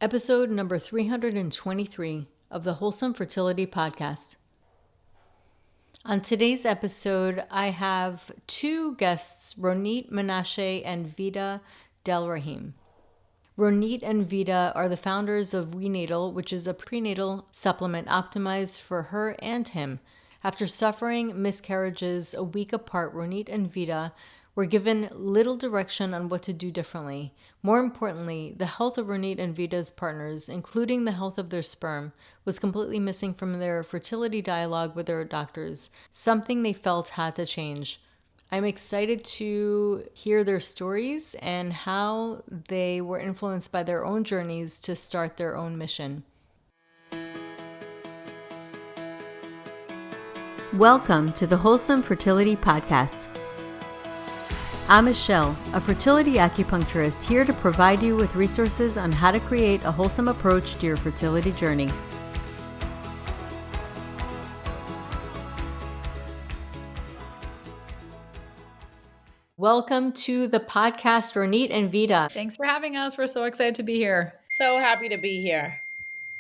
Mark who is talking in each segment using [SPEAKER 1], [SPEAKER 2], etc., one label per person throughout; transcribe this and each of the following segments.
[SPEAKER 1] episode number 323 of the Wholesome Fertility Podcast. On today's episode, I have two guests, Ronit, Menashe, and Vida, Delrahim. Ronit and Vida are the founders of WeNatal, which is a prenatal supplement optimized for her and him. After suffering miscarriages a week apart, Ronit and Vida were given little direction on what to do differently. More importantly, the health of Ronit and Vida's partners, including the health of their sperm, was completely missing from their fertility dialogue with their doctors, something they felt had to change. I'm excited to hear their stories and how they were influenced by their own journeys to start their own mission. Welcome to the Wholesome Fertility Podcast. I'm Michelle, a fertility acupuncturist here to provide you with resources on how to create a wholesome approach to your fertility journey. Welcome to the podcast, Ronit and Vida.
[SPEAKER 2] Thanks for having us. We're so excited to be here.
[SPEAKER 3] So happy to be here.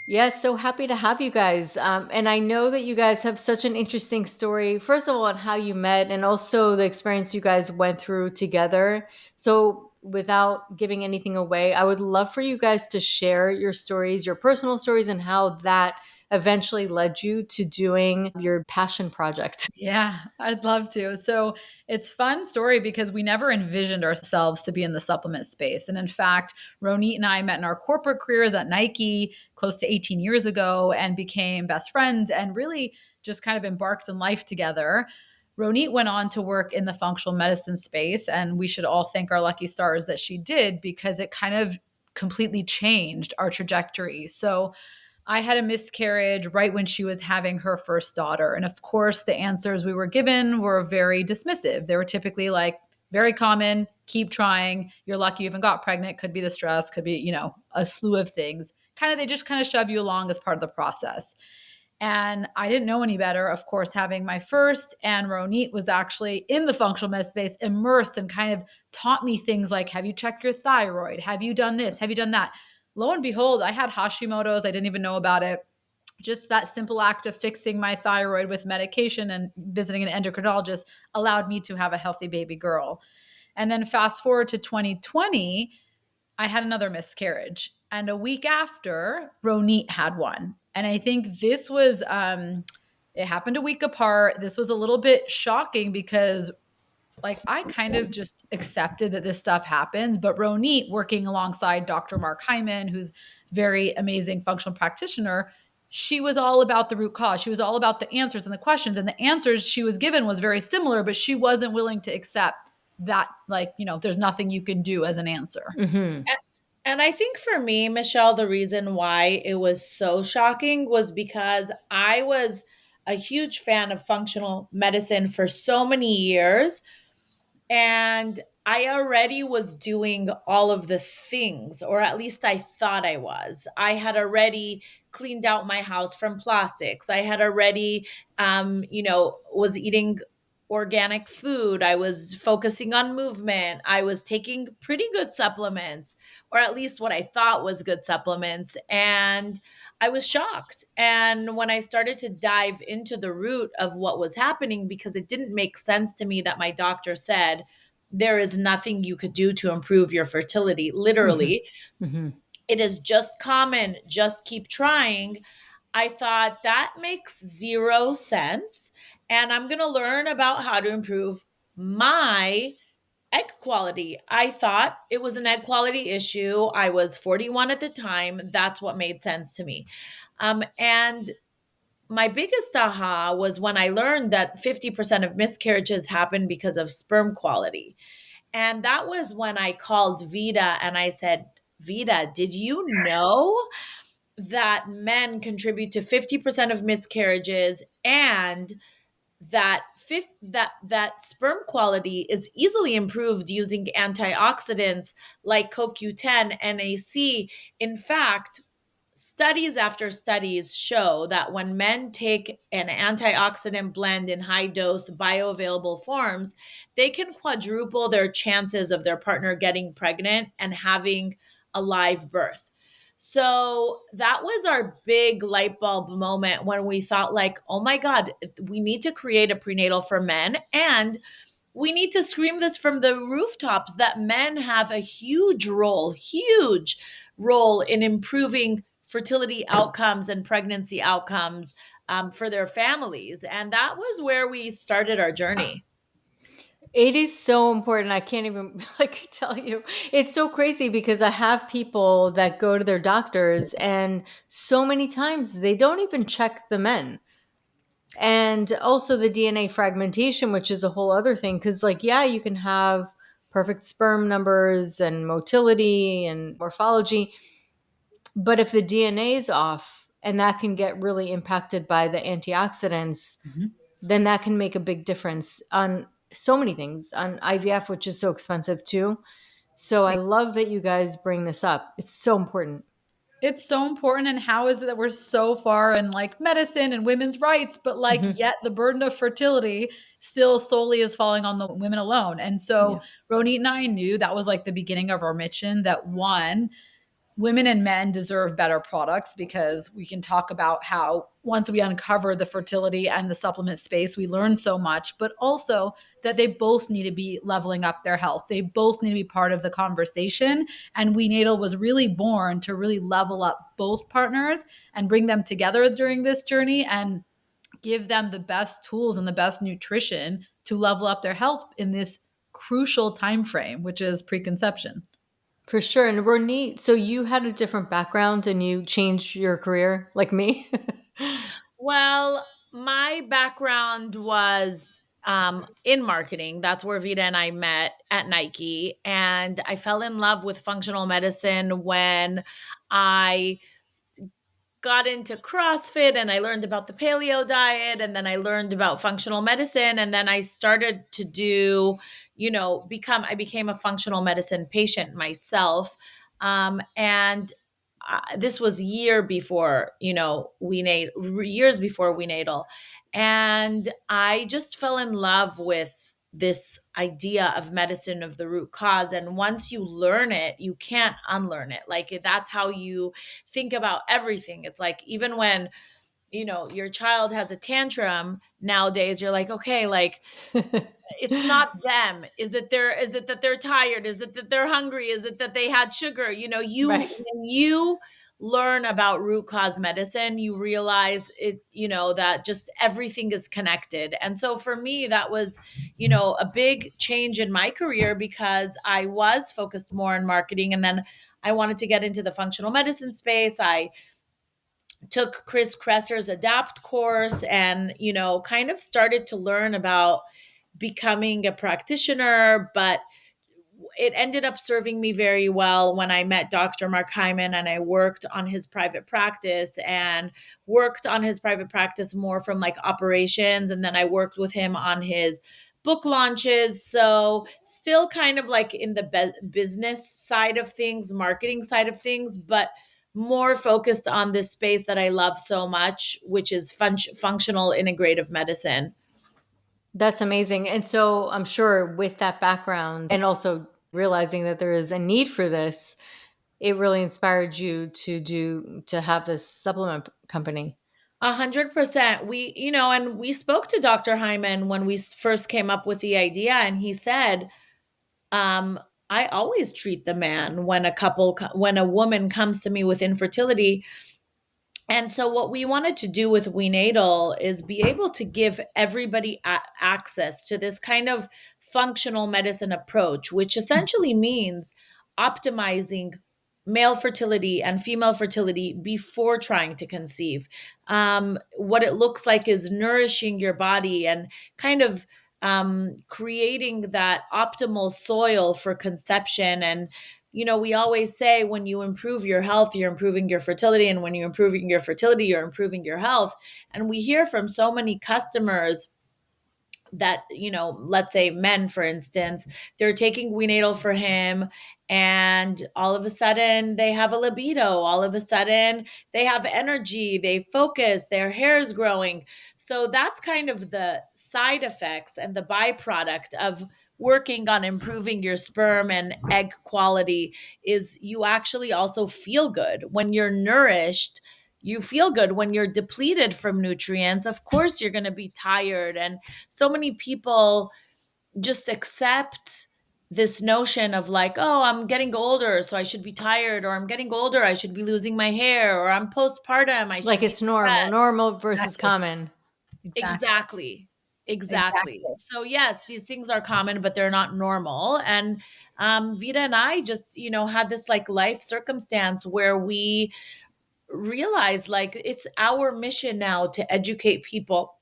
[SPEAKER 1] Yes, so happy to have you guys. And I know that you guys have such an interesting story, first of all, on how you met and also the experience you guys went through together. So without giving anything away, I would love for you guys to share your stories, your personal stories, and how that eventually led you to doing your passion project.
[SPEAKER 2] Yeah, I'd love to. So it's a fun story because we never envisioned ourselves to be in the supplement space. And in fact, Ronit and I met in our corporate careers at Nike close to 18 years ago and became best friends and really just kind of embarked in life together. Ronit went on to work in the functional medicine space, and we should all thank our lucky stars that she did because it kind of completely changed our trajectory. So I had a miscarriage right when she was having her first daughter. And of course, the answers we were given were very dismissive. They were typically like, very common, keep trying. You're lucky you even got pregnant. Could be the stress, could be, a slew of things. They just kind of shove you along as part of the process. And I didn't know any better, of course, having my first. And Ronit was actually in the functional med space, immersed, and kind of taught me things like, have you checked your thyroid? Have you done this? Have you done that? Lo and behold, I had Hashimoto's. I didn't even know about it. Just that simple act of fixing my thyroid with medication and visiting an endocrinologist allowed me to have a healthy baby girl. And then fast forward to 2020, I had another miscarriage. And a week after, Ronit had one. And I think this was, it happened a week apart. This was a little bit shocking because I kind of just accepted that this stuff happens. But Ronit, working alongside Dr. Mark Hyman, who's very amazing functional practitioner, she was all about the root cause. She was all about the answers and the questions. And the answers she was given was very similar, but she wasn't willing to accept that, there's nothing you can do as an answer.
[SPEAKER 1] Mm-hmm.
[SPEAKER 3] And I think for me, Michelle, the reason why it was so shocking was because I was a huge fan of functional medicine for so many years. And I already was doing all of the things, or at least I thought I was. I had already cleaned out my house from plastics. I had already, was eating organic food. I was focusing on movement. I was taking pretty good supplements, or at least what I thought was good supplements. And I was shocked. And when I started to dive into the root of what was happening, because it didn't make sense to me that my doctor said, there is nothing you could do to improve your fertility. Literally,
[SPEAKER 1] Mm-hmm.
[SPEAKER 3] it is just common. Just keep trying. I thought that makes zero sense. And I'm going to learn about how to improve my egg quality. I thought it was an egg quality issue. I was 41 at the time. That's what made sense to me. And my biggest aha was when I learned that 50% of miscarriages happen because of sperm quality. And that was when I called Vida and I said, Vida, did you know that men contribute to 50% of miscarriages and that sperm quality is easily improved using antioxidants like CoQ10, NAC? In fact, studies after studies show that when men take an antioxidant blend in high dose bioavailable forms, they can quadruple their chances of their partner getting pregnant and having a live birth. So that was our big light bulb moment when we thought like, oh my God, we need to create a prenatal for men, and we need to scream this from the rooftops that men have a huge role in improving fertility outcomes and pregnancy outcomes for their families. And that was where we started our journey.
[SPEAKER 1] It is so important. I can't even like tell you. It's so crazy because I have people that go to their doctors and so many times they don't even check the men. And also the DNA fragmentation, which is a whole other thing. Cause, like, yeah, you can have perfect sperm numbers and motility and morphology. But if the DNA is off, and that can get really impacted by the antioxidants,
[SPEAKER 2] Mhm.
[SPEAKER 1] then that can make a big difference on so many things, on IVF, which is so expensive too. So I love that you guys bring this up. It's so important.
[SPEAKER 2] It's so important. And how is it that we're so far in like medicine and women's rights, but like
[SPEAKER 1] Hmm.
[SPEAKER 2] yet the burden of fertility still solely is falling on the women alone? And
[SPEAKER 1] Yeah.
[SPEAKER 2] so Ronit and I knew that was like the beginning of our mission, that one, women and men deserve better products, because we can talk about how once we uncover the fertility and the supplement space, we learn so much, but also that they both need to be leveling up their health. They both need to be part of the conversation. And We Natal was really born to really level up both partners and bring them together during this journey and give them the best tools and the best nutrition to level up their health in this crucial time frame, which is preconception.
[SPEAKER 1] For sure. And Ronit, so you had a different background and you changed your career like me?
[SPEAKER 3] Well, my background was in marketing. That's where Vida and I met at Nike. And I fell in love with functional medicine when I got into CrossFit and I learned about the paleo diet, and then I learned about functional medicine, and then I started to do, I became a functional medicine patient myself. And This was years before we natal. And I just fell in love with this idea of medicine of the root cause. And once you learn it, you can't unlearn it. Like that's how you think about everything. It's like even when, your child has a tantrum nowadays, you're like, okay, like it's not them. Is it that they're tired? Is it that they're hungry? Is it that they had sugar?
[SPEAKER 1] Right.
[SPEAKER 3] When you learn about root cause medicine, you realize that just everything is connected. And so for me, that was, a big change in my career because I was focused more on marketing, and then I wanted to get into the functional medicine space. I took Chris Kresser's Adapt course and, kind of started to learn about becoming a practitioner, but it ended up serving me very well when I met Dr. Mark Hyman and I worked on his private practice more from like operations. And then I worked with him on his book launches. So still kind of like in the business side of things, marketing side of things, but more focused on this space that I love so much, which is functional integrative medicine.
[SPEAKER 1] That's amazing. And so I'm sure with that background and also realizing that there is a need for this, it really inspired you to have this supplement company.
[SPEAKER 3] 100%. And we spoke to Dr. Hyman when we first came up with the idea, and he said, I always treat the man when a woman comes to me with infertility. And so, what we wanted to do with Wenatal is be able to give everybody access to this kind of functional medicine approach, which essentially means optimizing male fertility and female fertility before trying to conceive. What it looks like is nourishing your body and kind of creating that optimal soil for conception. And we always say when you improve your health, you're improving your fertility. And when you're improving your fertility, you're improving your health. And we hear from so many customers that, let's say men, for instance, they're taking Wenatal for him. And all of a sudden they have a libido. All of a sudden they have energy, they focus, their hair is growing. So that's kind of the side effects and the byproduct of working on improving your sperm and egg quality is you actually also feel good. When you're nourished, you feel good. When you're depleted from nutrients, of course, you're going to be tired. And so many people just accept this notion of like, oh, I'm getting older, so I should be tired, or I'm getting older, I should be losing my hair, or I'm postpartum, I
[SPEAKER 1] Like
[SPEAKER 3] should be
[SPEAKER 1] it's normal versus
[SPEAKER 2] Exactly.
[SPEAKER 1] common.
[SPEAKER 2] Exactly.
[SPEAKER 3] exactly. Exactly.
[SPEAKER 2] Exactly.
[SPEAKER 3] So yes, these things are common, but they're not normal. And Vida and I just, had this like life circumstance where we realized like it's our mission now to educate people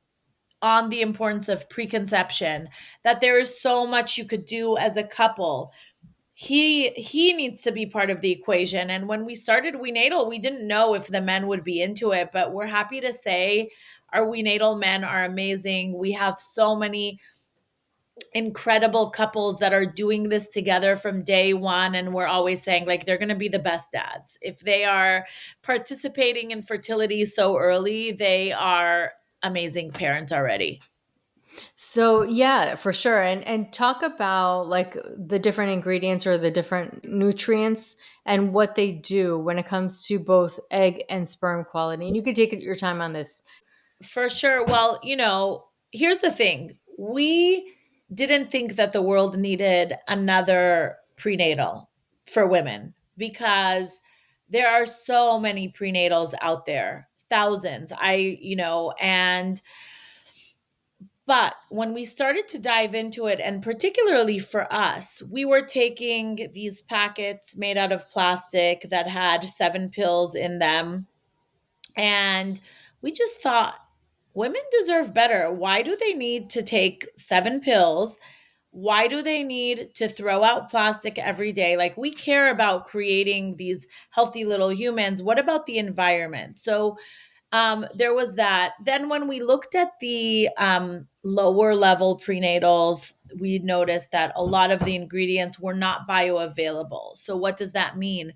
[SPEAKER 3] on the importance of preconception, that there is so much you could do as a couple. He needs to be part of the equation. And when we started We Natal, we didn't know if the men would be into it, but we're happy to say our We Natal men are amazing. We have so many incredible couples that are doing this together from day one, and we're always saying like they're going to be the best dads if they are participating in fertility so early. They are amazing parents already.
[SPEAKER 1] So yeah, for sure. And talk about like the different ingredients or the different nutrients and what they do when it comes to both egg and sperm quality. And you could take your time on this.
[SPEAKER 3] For sure. Well, here's the thing. We didn't think that the world needed another prenatal for women because there are so many prenatals out there, thousands. But when we started to dive into it, and particularly for us, we were taking these packets made out of plastic that had 7 pills in them. And we just thought, women deserve better. Why do they need to take 7 pills? Why do they need to throw out plastic every day? Like, we care about creating these healthy little humans. What about the environment? So, there was that. Then, when we looked at the lower level prenatals, we noticed that a lot of the ingredients were not bioavailable. So, what does that mean?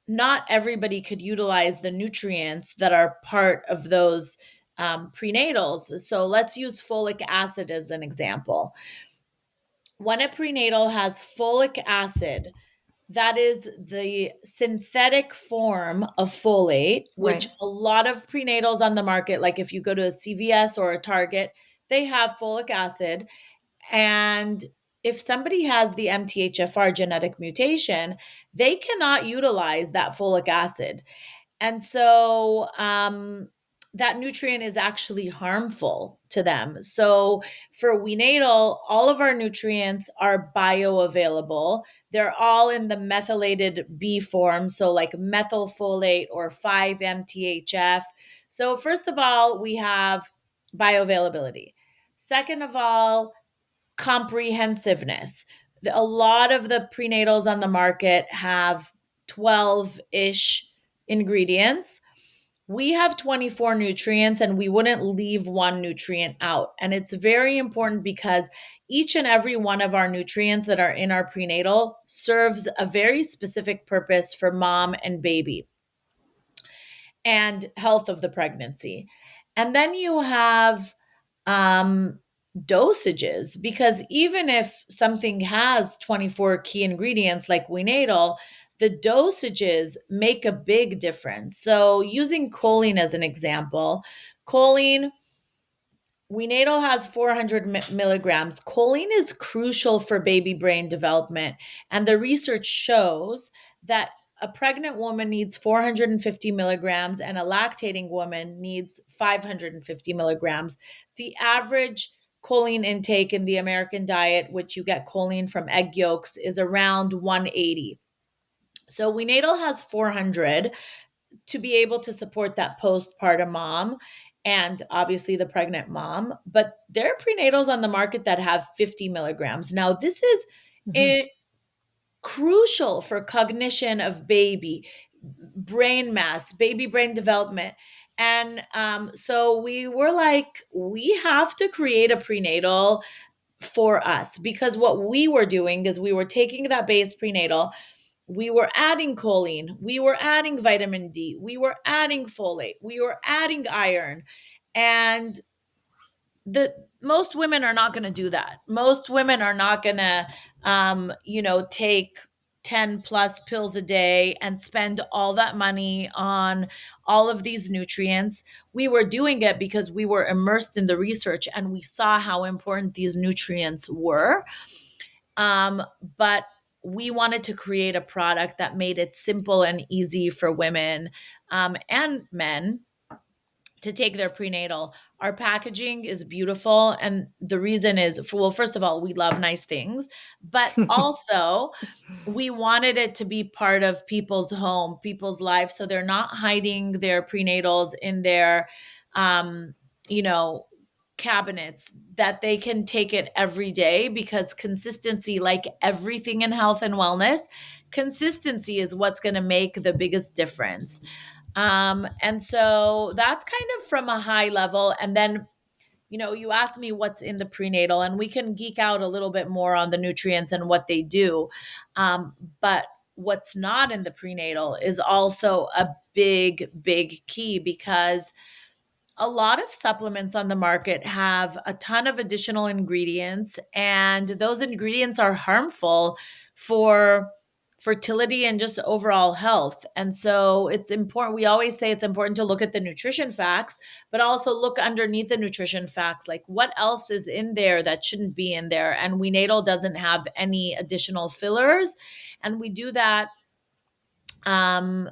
[SPEAKER 3] Not everybody could utilize the nutrients that are part of those prenatals. So let's use folic acid as an example. When a prenatal has folic acid, that is the synthetic form of folate, which
[SPEAKER 1] Right.
[SPEAKER 3] a lot of prenatals on the market, like if you go to a CVS or a Target, they have folic acid. And if somebody has the MTHFR genetic mutation, they cannot utilize that folic acid. And so that nutrient is actually harmful to them. So for We Natal, all of our nutrients are bioavailable. They're all in the methylated B form, so like methylfolate or 5-MTHF. So first of all, we have bioavailability. Second of all, comprehensiveness. A lot of the prenatals on the market have 12 ish ingredients. We have 24 nutrients and we wouldn't leave one nutrient out. And it's very important because each and every one of our nutrients that are in our prenatal serves a very specific purpose for mom and baby and health of the pregnancy. And then you have um, dosages, because even if something has 24 key ingredients like We Natal, the dosages make a big difference. So, using choline as an example, choline, We Natal has 400 milligrams. Choline is crucial for baby brain development. And the research shows that a pregnant woman needs 450 milligrams and a lactating woman needs 550 milligrams. The average choline intake in the American diet, which you get choline from egg yolks, is around 180. So We Natal has 400 to be able to support that postpartum mom and obviously the pregnant mom. But there are prenatals on the market that have 50 milligrams. Now, this is
[SPEAKER 1] Mhm.
[SPEAKER 3] a crucial for cognition of baby, brain mass, baby brain development. And so we were like, we have to create a prenatal for us, because what we were doing is we were taking that base prenatal, we were adding choline, we were adding vitamin D, we were adding folate, we were adding iron. And the most women are not going to do that. Most women are not going to, take 10 plus pills a day and spend all that money on all of these nutrients. We were doing it because we were immersed in the research and we saw how important these nutrients were. But we wanted to create a product that made it simple and easy for women and men to take their prenatal. Our packaging is beautiful. And the reason is, well, first of all, we love nice things, but also we wanted it to be part of people's home, people's life. So they're not hiding their prenatals in their, um, you know, cabinets, that they can take it every day, because consistency, like everything in health and wellness, consistency is what's going to make the biggest difference. And so that's kind of from a high level. And then, you asked me what's in the prenatal, and we can geek out a little bit more on the nutrients and what they do. But what's not in the prenatal is also a big, big key, because a lot of supplements on the market have a ton of additional ingredients, and those ingredients are harmful for fertility and just overall health. And so it's important. We always say it's important to look at the nutrition facts, but also look underneath the nutrition facts, like what else is in there that shouldn't be in there. And We Natal doesn't have any additional fillers. And we do that um,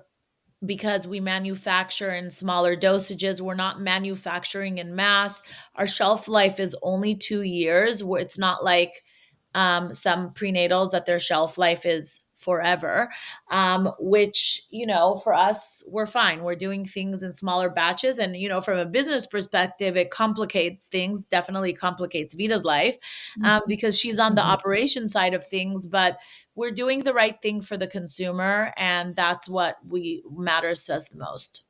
[SPEAKER 3] because we manufacture in smaller dosages. We're not manufacturing in mass. Our shelf life is only 2 years, where it's not like some prenatals that their shelf life is forever, which, for us, we're fine. We're doing things in smaller batches. And, from a business perspective, it complicates things, definitely complicates Vida's life, because she's on the
[SPEAKER 1] Mhm.
[SPEAKER 3] operation side of things. But we're doing the right thing for the consumer, and that's what we matters to us the most.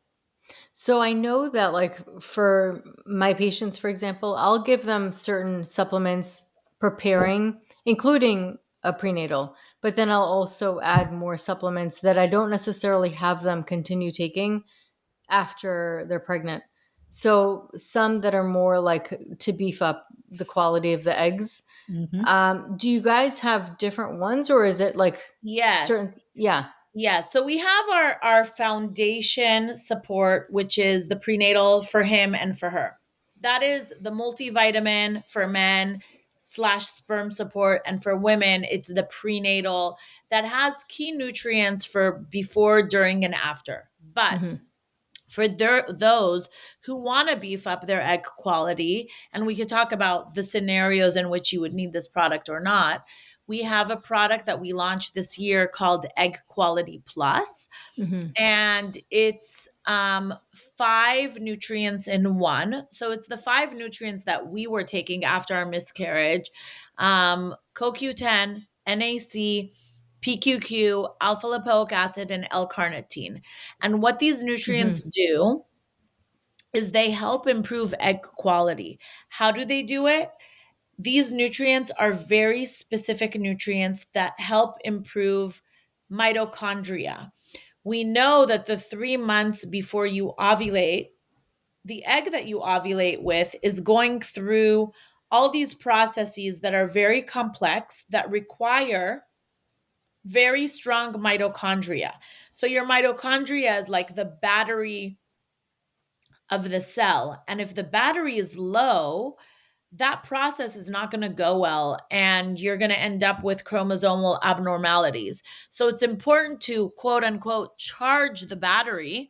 [SPEAKER 1] So I know that, like, for my patients, for example, I'll give them certain supplements preparing, including a prenatal, but then I'll also add more supplements that I don't necessarily have them continue taking after they're pregnant. So some that are more like to beef up the quality of the eggs.
[SPEAKER 2] Mhm.
[SPEAKER 1] Do you guys have different ones, or is it like certain?
[SPEAKER 3] Yes.
[SPEAKER 1] Yeah.
[SPEAKER 3] Yes. So we have our foundation support, which is the prenatal for him and for her. That is the multivitamin for men slash sperm support. And for women, it's the prenatal that has key nutrients for before, during, and after. But
[SPEAKER 1] Hmm.
[SPEAKER 3] for those who want to beef up their egg quality, and we could talk about the scenarios in which you would need this product or not, we have a product that we launched this year called Egg Quality Plus,
[SPEAKER 1] Hmm.
[SPEAKER 3] and it's 5 nutrients in one. So it's the 5 nutrients that we were taking after our miscarriage: CoQ10, NAC, PQQ, alpha lipoic acid, and L-carnitine. And what these
[SPEAKER 1] Hmm.
[SPEAKER 3] nutrients do is they help improve egg quality. How do they do it? These nutrients are very specific nutrients that help improve mitochondria. We know that the 3 months before you ovulate, the egg that you ovulate with is going through all these processes that are very complex, that require very strong mitochondria. So your mitochondria is like the battery of the cell. And if the battery is low, that process is not going to go well, and you're going to end up with chromosomal abnormalities. So it's important to, quote unquote, charge the battery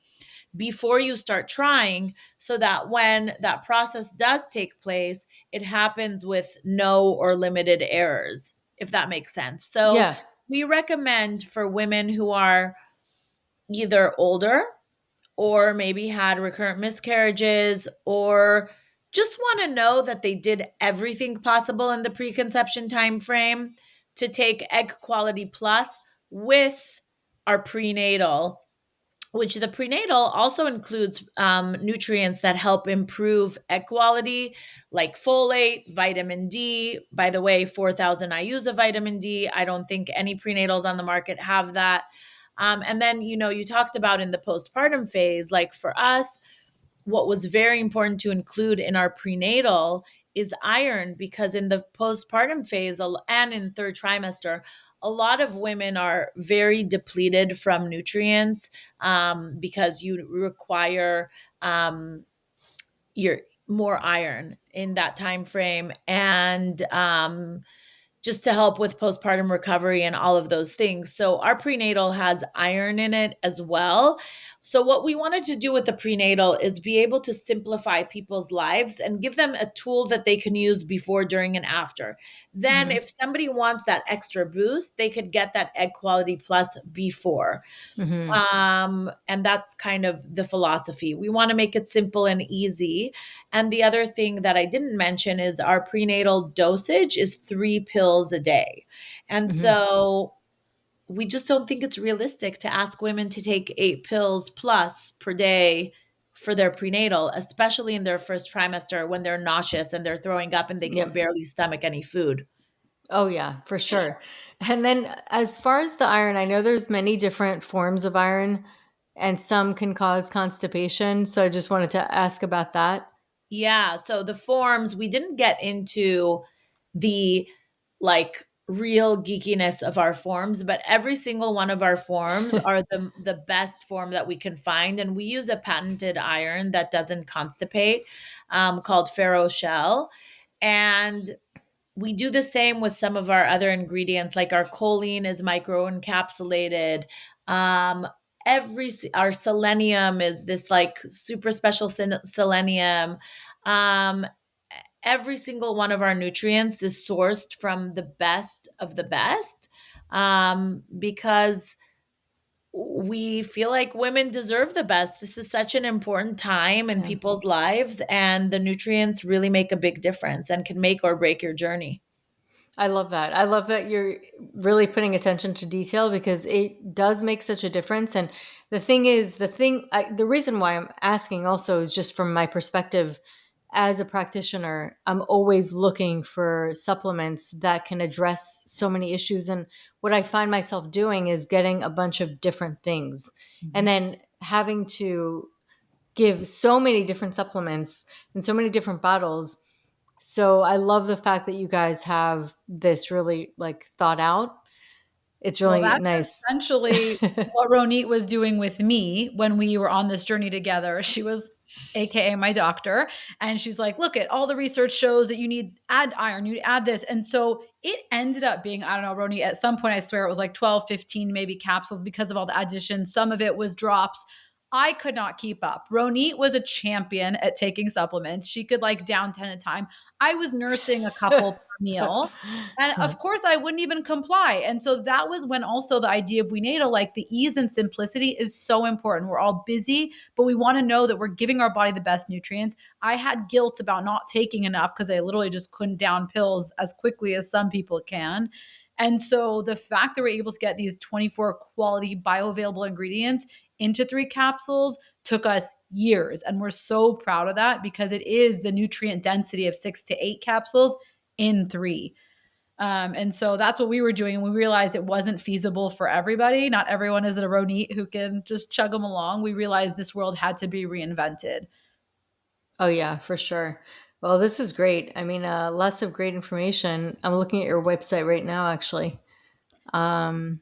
[SPEAKER 3] before you start trying, so that when that process does take place, it happens with no or limited errors, if that makes sense. So
[SPEAKER 1] Yeah.
[SPEAKER 3] we recommend for women who are either older, or maybe had recurrent miscarriages, or just want to know that they did everything possible in the preconception time frame, to take Egg Quality Plus with our prenatal, which the prenatal also includes nutrients that help improve egg quality, like folate, vitamin D. By the way, 4,000 IUs of vitamin D. I don't think any prenatals on the market have that. And then, you talked about in the postpartum phase, like for us, what was very important to include in our prenatal is iron, because in the postpartum phase and in third trimester, a lot of women are very depleted from nutrients, because you require your more iron in that time frame, and just to help with postpartum recovery and all of those things. So our prenatal has iron in it as well. So what we wanted to do with the prenatal is be able to simplify people's lives and give them a tool that they can use before, during, and after. Then
[SPEAKER 1] Mm-hmm.
[SPEAKER 3] if somebody wants that extra boost, they could get that Egg Quality Plus before.
[SPEAKER 1] Mm-hmm.
[SPEAKER 3] And that's kind of the philosophy. We want to make it simple and easy. And the other thing that I didn't mention is our prenatal dosage is 3 pills a day. And
[SPEAKER 1] Mm-hmm.
[SPEAKER 3] so we just don't think it's realistic to ask women to take 8 pills plus per day for their prenatal, especially in their first trimester when they're nauseous and they're throwing up and they can
[SPEAKER 1] Yep.
[SPEAKER 3] barely stomach any food.
[SPEAKER 1] Oh yeah, for sure. And then as far as the iron, I know there's many different forms of iron and some can cause constipation. So I just wanted to ask about that.
[SPEAKER 3] Yeah. So the forms, we didn't get into the like real geekiness of our forms, but every single one of our forms are the best form that we can find. And we use a patented iron that doesn't constipate, called Ferro Shell. And we do the same with some of our other ingredients, like our choline is microencapsulated. Um, our selenium is this like super special selenium. Um, every single one of our nutrients is sourced from the best of the best, because we feel like women deserve the best. This is such an important time in
[SPEAKER 1] Yeah.
[SPEAKER 3] people's lives, and the nutrients really make a big difference and can make or break your journey.
[SPEAKER 1] I love that. I love that you're really putting attention to detail because it does make such a difference. And the thing is, the reason why I'm asking also is just from my perspective as a practitioner, I'm always looking for supplements that can address so many issues. And what I find myself doing is getting a bunch of different things and then having to give so many different supplements and so many different bottles. So I love the fact that you guys have this really like thought out. It's
[SPEAKER 2] Well,
[SPEAKER 1] really
[SPEAKER 2] that's
[SPEAKER 1] nice.
[SPEAKER 2] essentially what Ronit was doing with me when we were on this journey together. She was AKA my doctor. And she's like, look at all the research shows that you need add iron, you add this. And so it ended up being, I don't know, Ronit, at some point, I swear it was like 12, 15, maybe capsules because of all the additions. Some of it was drops. I could not keep up. Ronit was a champion at taking supplements. She could like down 10 at a time. I was nursing a couple per meal. And of course, I wouldn't even comply. And so that was when also the idea of We Natal, like the ease and simplicity is so important. We're all busy, but we want to know that we're giving our body the best nutrients. I had guilt about not taking enough because I literally just couldn't down pills as quickly as some people can. And so the fact that we're able to get these 24 quality bioavailable ingredients into 3 capsules took us years. And we're so proud of that because it is the nutrient density of 6 to 8 capsules in 3. And so that's what we were doing. And we realized it wasn't feasible for everybody. Not everyone is a Ronit who can just chug them along. We realized this world had to be reinvented.
[SPEAKER 1] Oh yeah, for sure. Well, this is great. I mean, lots of great information. I'm looking at your website right now, actually. Um,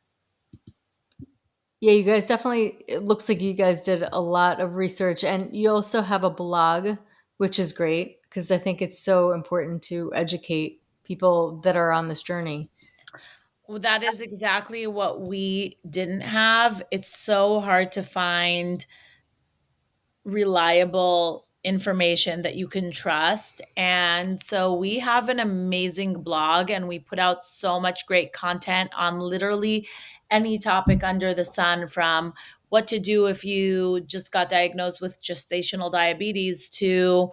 [SPEAKER 1] yeah, you guys definitely. It looks like you guys did a lot of research, and you also have a blog, which is great because I think it's so important to educate people that are on this journey.
[SPEAKER 3] Well, that is exactly what we didn't have. It's so hard to find reliable information that you can trust. And so we have an amazing blog and we put out so much great content on literally any topic under the sun, from what to do if you just got diagnosed with gestational diabetes to,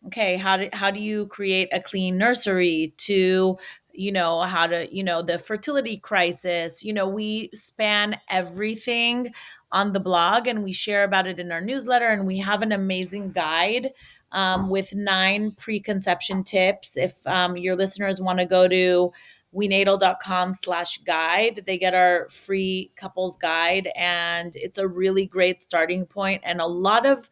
[SPEAKER 3] okay, how do you create a clean nursery, to how to, the fertility crisis. We span everything on the blog and we share about it in our newsletter, and we have an amazing guide, with 9 preconception tips. If your listeners want to go to wenatal.com/guide, they get our free couples guide, and it's a really great starting point. And a lot of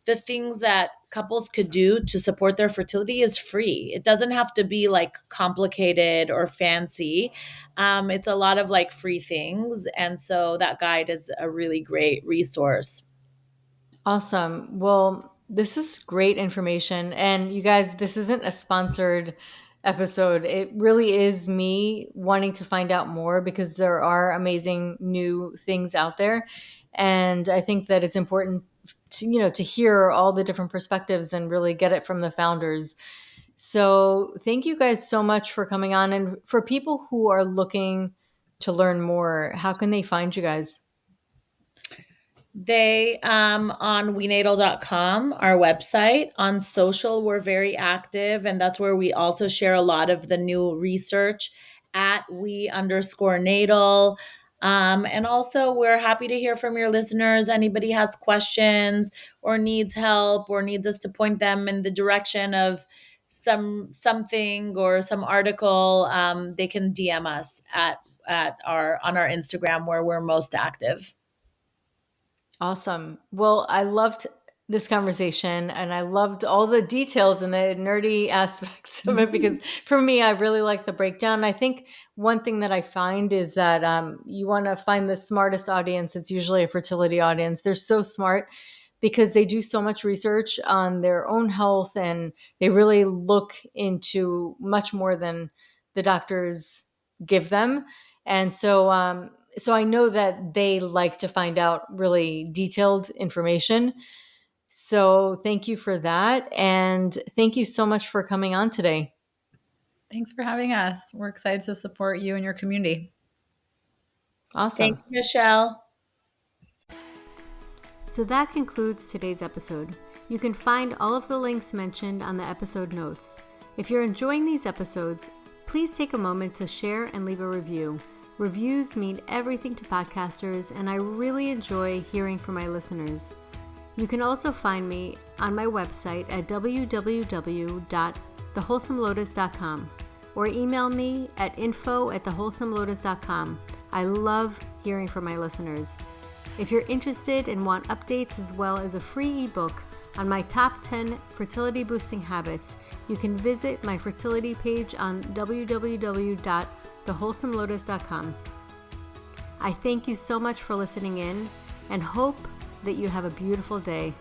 [SPEAKER 3] the things that couples could do to support their fertility is free. It doesn't have to be like complicated or fancy. It's a lot of like free things. And so that guide is a really great resource.
[SPEAKER 1] Awesome. Well, this is great information. And you guys, this isn't a sponsored episode. It really is me wanting to find out more because there are amazing new things out there. And I think that it's important to, to hear all the different perspectives and really get it from the founders. So thank you guys so much for coming on. And for people who are looking to learn more, how can they find you guys?
[SPEAKER 3] They on wenatal.com, our website. On social, we're very active, and that's where we also share a lot of the new research at we_natal. And also, we're happy to hear from your listeners. Anybody has questions or needs help or needs us to point them in the direction of something or some article, they can DM us at our on our Instagram where we're most active.
[SPEAKER 1] Awesome. Well, I loved this conversation and I loved all the details and the nerdy aspects of it because for me, I really like the breakdown. I think one thing that I find is that you want to find the smartest audience. It's usually a fertility audience. They're so smart because they do so much research on their own health and they really look into much more than the doctors give them. And so I know that they like to find out really detailed information. So thank you for that. And thank you so much for coming on today.
[SPEAKER 2] Thanks for having us. We're excited to support you and your community.
[SPEAKER 1] Awesome.
[SPEAKER 3] Thanks, Michelle.
[SPEAKER 1] So that concludes today's episode. You can find all of the links mentioned on the episode notes. If you're enjoying these episodes, please take a moment to share and leave a review. Reviews mean everything to podcasters, and I really enjoy hearing from my listeners. You can also find me on my website at www.thewholesomelotus.com or email me at info@thewholesomelotus.com. I love hearing from my listeners. If you're interested and want updates as well as a free ebook on my top 10 fertility boosting habits, you can visit my fertility page on www.thewholesomelotus.com. I thank you so much for listening in and hope that you have a beautiful day.